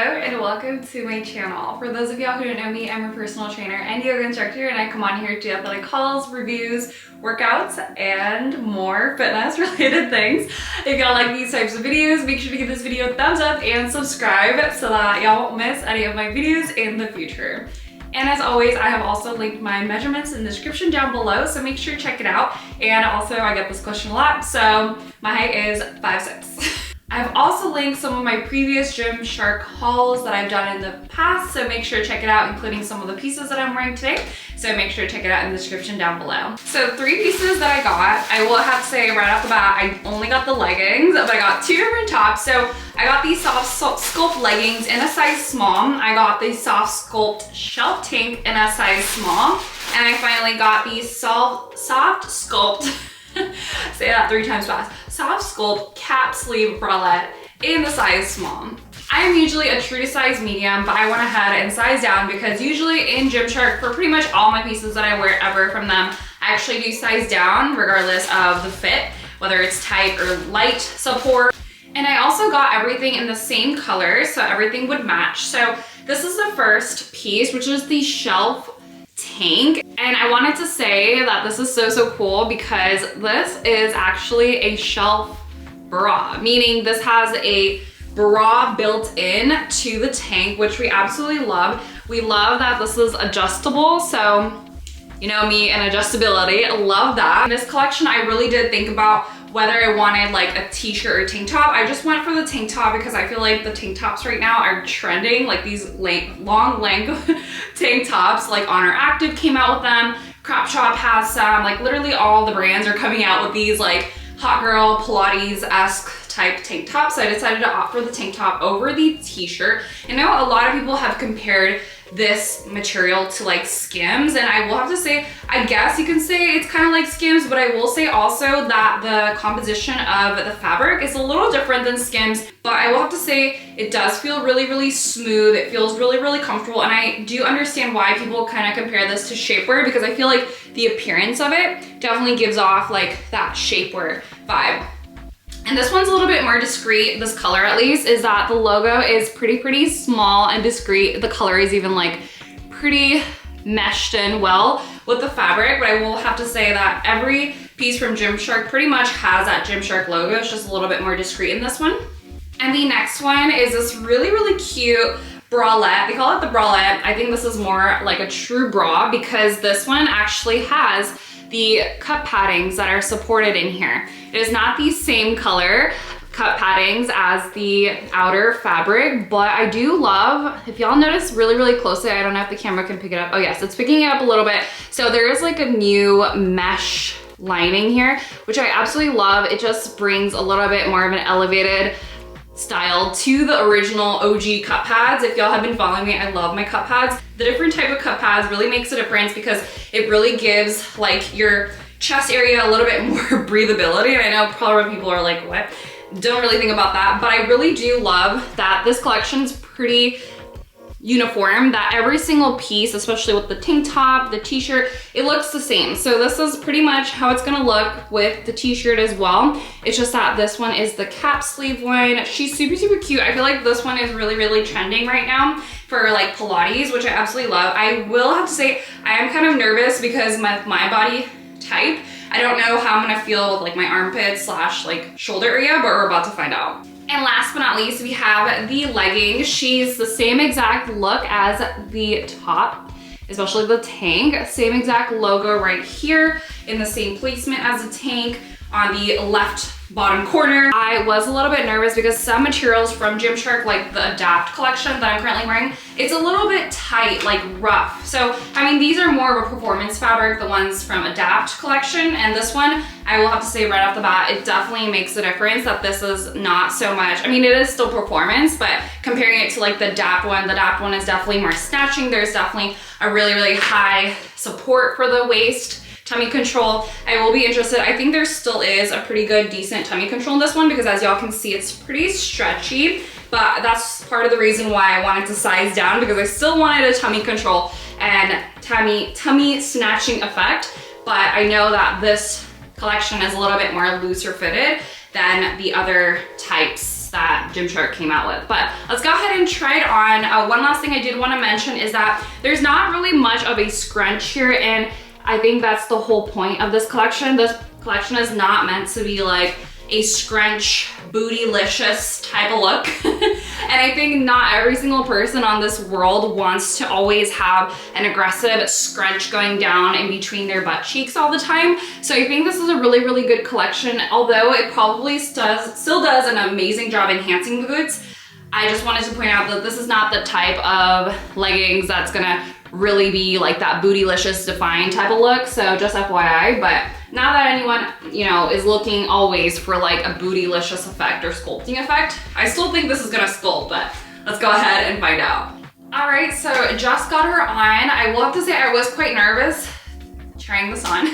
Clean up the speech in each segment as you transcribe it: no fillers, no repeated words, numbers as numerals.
and welcome to my channel. For those of y'all who don't know me, I'm a personal trainer and yoga instructor, and I come on here to do athletic hauls, reviews, workouts, and more fitness related things. If y'all like these types of videos, make sure to give this video a thumbs up and subscribe so that y'all won't miss any of my videos in the future. And as always, I have also linked my measurements in the description down below, so make sure to check it out. And also, I get this question a lot, so my height is 5'6". I've also linked some of my previous Gymshark hauls that I've done in the past, so make sure to check it out, including some of the pieces that I'm wearing today. So make sure to check it out in the description down below. So 3 pieces that I got, I will have to say right off the bat, I only got the leggings, but I got 2 different tops. So I got these soft Sculpt leggings in a size small. I got the soft Sculpt shelf tank in a size small. And I finally got these soft Sculpt, say that 3 times fast, soft Sculpt cap sleeve bralette in the size small. I am usually a true to size medium, but I went ahead and sized down because usually in Gymshark, for pretty much all my pieces that I wear ever from them, I actually do size down regardless of the fit, whether it's tight or light support. And I also got everything in the same color, so everything would match. So this is the first piece, which is the shelf tank. And I wanted to say that this is so cool because this is actually a shelf bra, meaning this has a bra built in to the tank, which we absolutely love. We love that this is adjustable, so you know me and adjustability, love that. In this collection, I really did think about whether I wanted like a t-shirt or tank top. I just went for the tank top because I feel like the tank tops right now are trending, like these long tank tops, like Honor Active came out with them, Crop Shop has some, like literally all the brands are coming out with these like hot girl Pilates-esque type tank top. So I decided to opt for the tank top over the t-shirt. I know a lot of people have compared this material to like Skims, and I will have to say, I guess you can say it's kind of like Skims, but I will say also that the composition of the fabric is a little different than Skims, but I will have to say it does feel really smooth. It feels really comfortable, and I do understand why people kind of compare this to shapewear because I feel like the appearance of it definitely gives off like that shapewear vibe. And this one's a little bit more discreet, this color at least, is that the logo is pretty small and discreet. The color is even like pretty meshed in well with the fabric, but I will have to say that every piece from Gymshark pretty much has that Gymshark logo. It's just a little bit more discreet in this one. And the next one is this really cute bralette. They call it the bralette. I think this is more like a true bra because this one actually has the cup paddings that are supported in here. It is not the same color cup paddings as the outer fabric, but I do love, if y'all notice really closely, I don't know if the camera can pick it up. Oh yes, it's picking it up a little bit. So there is like a new mesh lining here, which I absolutely love. It just brings a little bit more of an elevated style to the original OG cup pads. If y'all have been following me, I love my cup pads. The different type of cup pads really makes a difference because it really gives like your chest area a little bit more breathability. And I know probably people are like, what? Don't really think about that, but I really do love that this collection's pretty uniform, that every single piece, especially with the tank top, the t-shirt, it looks the same. So this is pretty much how it's gonna look with the t-shirt as well. It's just that this one is the cap sleeve one. She's super cute. I feel like this one is really trending right now for like Pilates, which I absolutely love. I will have to say, I am kind of nervous because my body type, I don't know how I'm gonna feel with like my armpits / like shoulder area, but we're about to find out. And last but not least, we have the leggings. She's the same exact look as the top, especially the tank. Same exact logo right here in the same placement as the tank on the left bottom corner. I was a little bit nervous because some materials from Gymshark, like the Adapt collection that I'm currently wearing, it's a little bit tight, like rough. So, I mean, these are more of a performance fabric, the ones from Adapt collection, and this one, I will have to say right off the bat, it definitely makes a difference that this is not so much, I mean, it is still performance, but comparing it to like the Adapt one is definitely more snatching. There's definitely a really high support for the waist. Tummy control, I will be interested. I think there still is a pretty good, decent tummy control in this one because as y'all can see, it's pretty stretchy, but that's part of the reason why I wanted to size down because I still wanted a tummy control and tummy snatching effect, but I know that this collection is a little bit more looser fitted than the other types that Gymshark came out with. But let's go ahead and try it on. One last thing I did want to mention is that there's not really much of a scrunch here, and I think that's the whole point of this collection. This collection is not meant to be like a scrunch, bootylicious type of look. And I think not every single person on this world wants to always have an aggressive scrunch going down in between their butt cheeks all the time. So I think this is a really, really good collection. Although it probably still does an amazing job enhancing the glutes, I just wanted to point out that this is not the type of leggings that's gonna really be like that bootylicious defined type of look. So just FYI, but not that anyone, you know, is looking always for like a bootylicious effect or sculpting effect. I still think this is gonna sculpt, but let's go ahead and find out. All right, so just got her on. I will have to say I was quite nervous trying this on,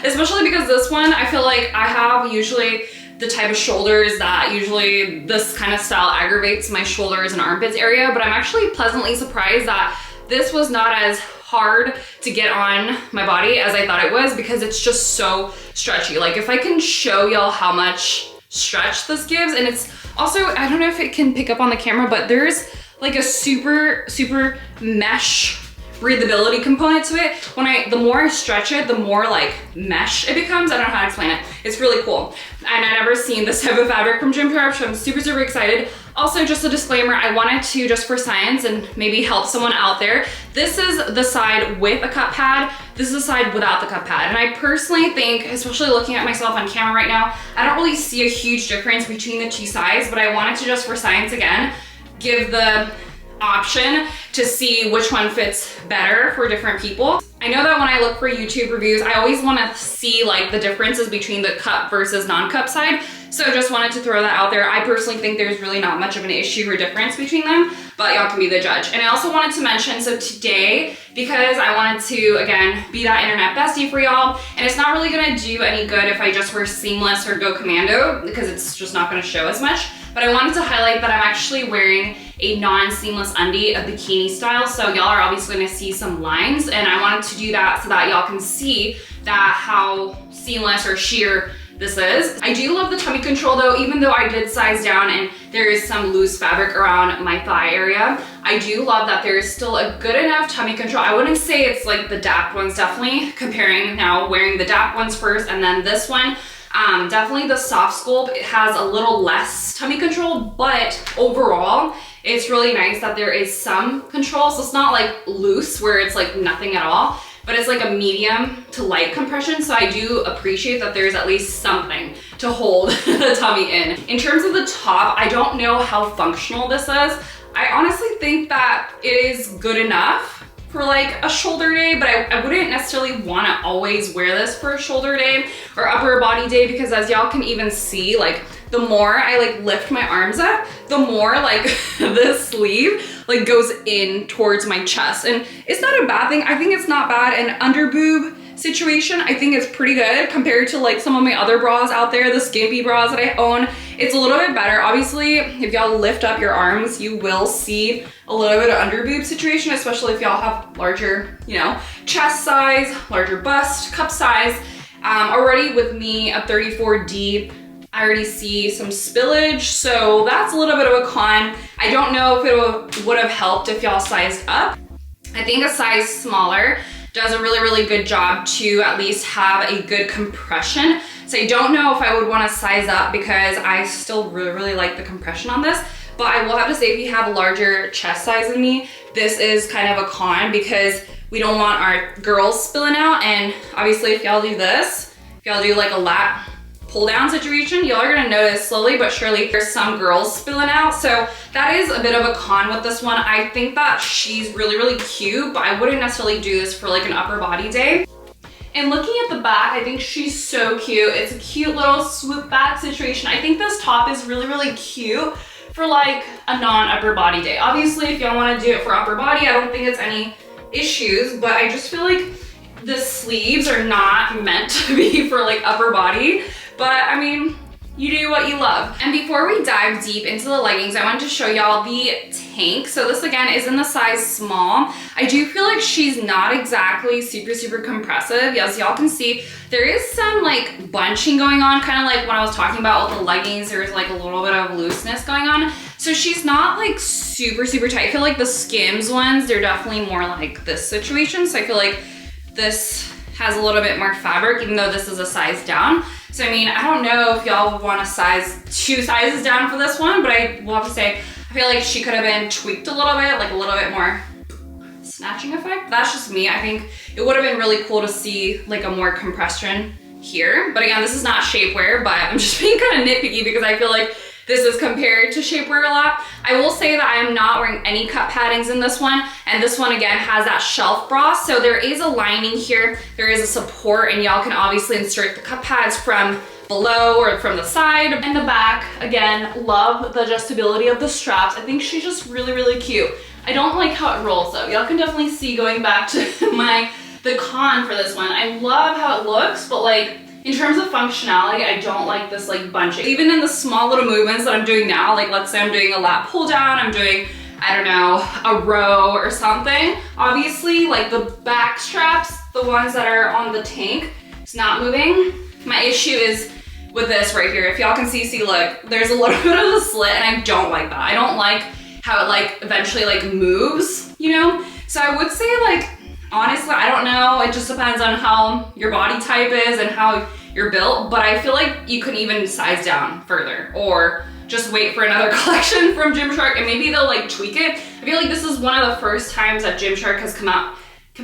especially because this one, I feel like I have usually the type of shoulders that usually this kind of style aggravates my shoulders and armpits area, but I'm actually pleasantly surprised that this was not as hard to get on my body as I thought it was, because it's just so stretchy. Like if I can show y'all how much stretch this gives, and it's also, I don't know if it can pick up on the camera, but there's like a super mesh breathability component to it. The more I stretch it, the more like mesh it becomes. I don't know how to explain it. It's really cool. And I've never seen this type of fabric from Gymshark, so I'm super excited. Also, just a disclaimer, I wanted to, just for science and maybe help someone out there, this is the side with a cup pad, this is the side without the cup pad. And I personally think, especially looking at myself on camera right now, I don't really see a huge difference between the two sides, but I wanted to, just for science again, give the option to see which one fits better for different people. I know that when I look for YouTube reviews, I always want to see like the differences between the cup versus non-cup side. So just wanted to throw that out there. I personally think there's really not much of an issue or difference between them, but y'all can be the judge. And I also wanted to mention, so today, because I wanted to, again, be that internet bestie for y'all, and it's not really gonna do any good if I just wear seamless or go commando, because it's just not gonna show as much. But I wanted to highlight that I'm actually wearing a non-seamless undie, a bikini style. So y'all are obviously gonna see some lines, and I wanted to do that so that y'all can see that how seamless or sheer this is. I do love the tummy control though, even though I did size down and there is some loose fabric around my thigh area. I do love that there is still a good enough tummy control. I wouldn't say it's like the DAP ones, definitely comparing now wearing the DAP ones first and then this one. Definitely the soft sculpt, it has a little less tummy control, but overall, it's really nice that there is some control. So it's not like loose where it's like nothing at all, but it's like a medium to light compression. So I do appreciate that there's at least something to hold the tummy in. In terms of the top, I don't know how functional this is. I honestly think that it is good enough for like a shoulder day, but I wouldn't necessarily want to always wear this for a shoulder day or upper body day, because as y'all can even see, like the more I like lift my arms up, the more like this sleeve like goes in towards my chest. And it's not a bad thing. I think it's not bad. An under boob situation, I think it's pretty good compared to like some of my other bras out there, the skimpy bras that I own. It's a little bit better. Obviously, if y'all lift up your arms, you will see a little bit of under boob situation, especially if y'all have larger, you know, chest size, larger bust, cup size. Already with me a 34D, I already see some spillage, so that's a little bit of a con. I don't know if it would have helped if y'all sized up. I think a size smaller does a really good job to at least have a good compression. So I don't know if I would want to size up, because I still really like the compression on this. But I will have to say, if you have a larger chest size than me, this is kind of a con, because we don't want our girls spilling out. And obviously if y'all do this, if y'all do like a lat pull down situation, y'all are gonna notice slowly but surely there's some girls spilling out. So that is a bit of a con with this one. I think that she's really cute, but I wouldn't necessarily do this for like an upper body day. And looking at the back, I think she's so cute. It's a cute little swoop back situation. I think this top is really cute for like a non-upper body day. Obviously, if y'all wanna do it for upper body, I don't think it's any issues, but I just feel like the sleeves are not meant to be for like upper body. But I mean, you do what you love. And before we dive deep into the leggings, I wanted to show y'all the tank. So this again is in the size small. I do feel like she's not exactly super compressive. As y'all can see, there is some like bunching going on, kind of like when I was talking about with the leggings, there's like a little bit of looseness going on. So she's not like super tight. I feel like the Skims ones, they're definitely more like this situation. So I feel like this has a little bit more fabric, even though this is a size down. So I mean, I don't know if y'all would want to size 2 sizes down for this one, but I will have to say, I feel like she could have been tweaked a little bit, like a little bit more snatching effect. That's just me. I think it would have been really cool to see like a more compression here. But again, this is not shapewear, but I'm just being kind of nitpicky because I feel like this is compared to shapewear a lot. I will say that I am not wearing any cut paddings in this one. And this one again has that shelf bra. So there is a lining here. There is a support and y'all can obviously insert the cut pads from below or from the side and the back. Again, love the adjustability of the straps. I think she's just really cute. I don't like how it rolls though. Y'all can definitely see going back to the con for this one. I love how it looks, but like, in terms of functionality, I don't like this like bunching. Even in the small little movements that I'm doing now, like let's say I'm doing a lat pull down, I'm doing, I don't know, a row or something. Obviously, like the back straps, the ones that are on the tank, it's not moving. My issue is with this right here. If y'all can see, look, there's a little bit of a slit and I don't like that. I don't like how it like eventually like moves, you know? So I would say like, honestly, I don't know. It just depends on how your body type is and how you're built, but I feel like you can even size down further or just wait for another collection from Gymshark and maybe they'll like tweak it. I feel like this is one of the first times that Gymshark has come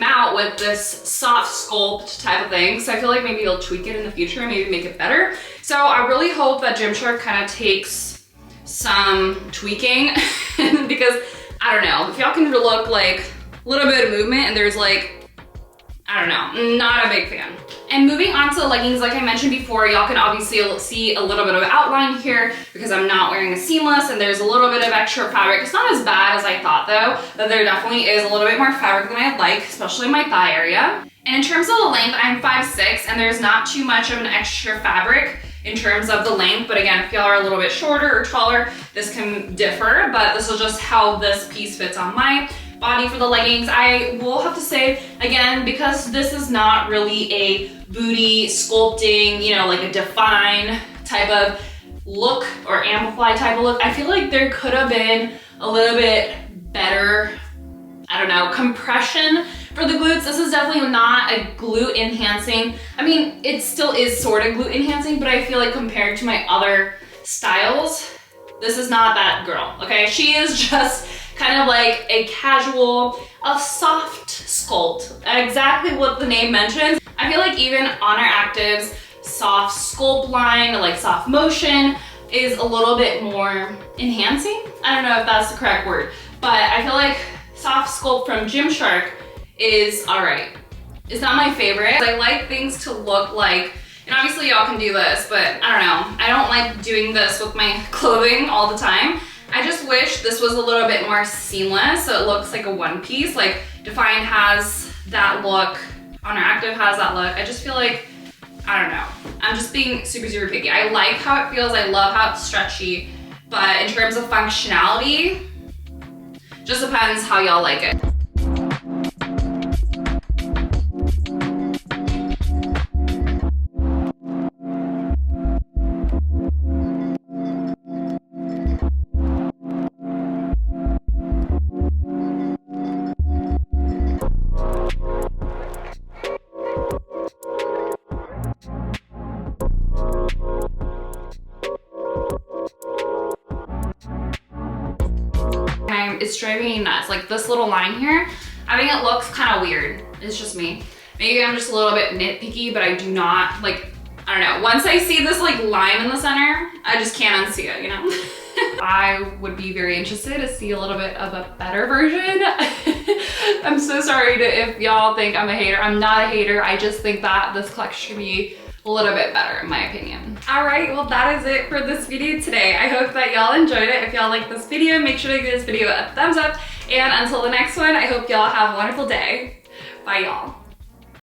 out with this soft sculpt type of thing. So I feel like maybe they'll tweak it in the future and maybe make it better. So I really hope that Gymshark kind of takes some tweaking because I don't know, if y'all can look like a little bit of movement and there's like, I don't know, not a big fan. And moving on to the leggings, like I mentioned before, y'all can obviously see a little bit of outline here because I'm not wearing a seamless and there's a little bit of extra fabric. It's not as bad as I thought though, but there definitely is a little bit more fabric than I'd like, especially in my thigh area. And in terms of the length, I'm 5'6" and there's not too much of an extra fabric in terms of the length, but again, if y'all are a little bit shorter or taller, this can differ, but this is just how this piece fits on my body for the leggings. I will have to say, again, because this is not really a booty sculpting, you know, like a define type of look or amplify type of look, I feel like there could have been a little bit better, I don't know, compression for the glutes. This is definitely not a glute enhancing. I mean, it still is sort of glute enhancing, but I feel like compared to my other styles, this is not that girl, okay? She is just kind of like a casual, a soft sculpt, exactly what the name mentions. I feel like even on our actives, soft sculpt line, like soft motion, is a little bit more enhancing. I don't know if that's the correct word, but I feel like soft sculpt from Gymshark is all right. It's not my favorite. I like things to look like, and obviously y'all can do this, but I don't know. I don't like doing this with my clothing all the time. I just wish this was a little bit more seamless so it looks like a one piece. Like Define has that look, Honor Active has that look. I just feel like, I don't know. I'm just being super picky. I like how it feels, I love how it's stretchy, but in terms of functionality, just depends how y'all like it. It's driving me nuts. Like this little line here, I think it looks kind of weird. It's just me. Maybe I'm just a little bit nitpicky, but I do not like, I don't know. Once I see this like line in the center, I just can't unsee it, you know? I would be very interested to see a little bit of a better version. I'm so sorry if y'all think I'm a hater. I'm not a hater. I just think that this collection should be a little bit better in my opinion. All right, well that is it for this video today. I hope that y'all enjoyed it. If y'all like this video, make sure to give this video a thumbs up. And until the next one, I hope y'all have a wonderful day. Bye y'all.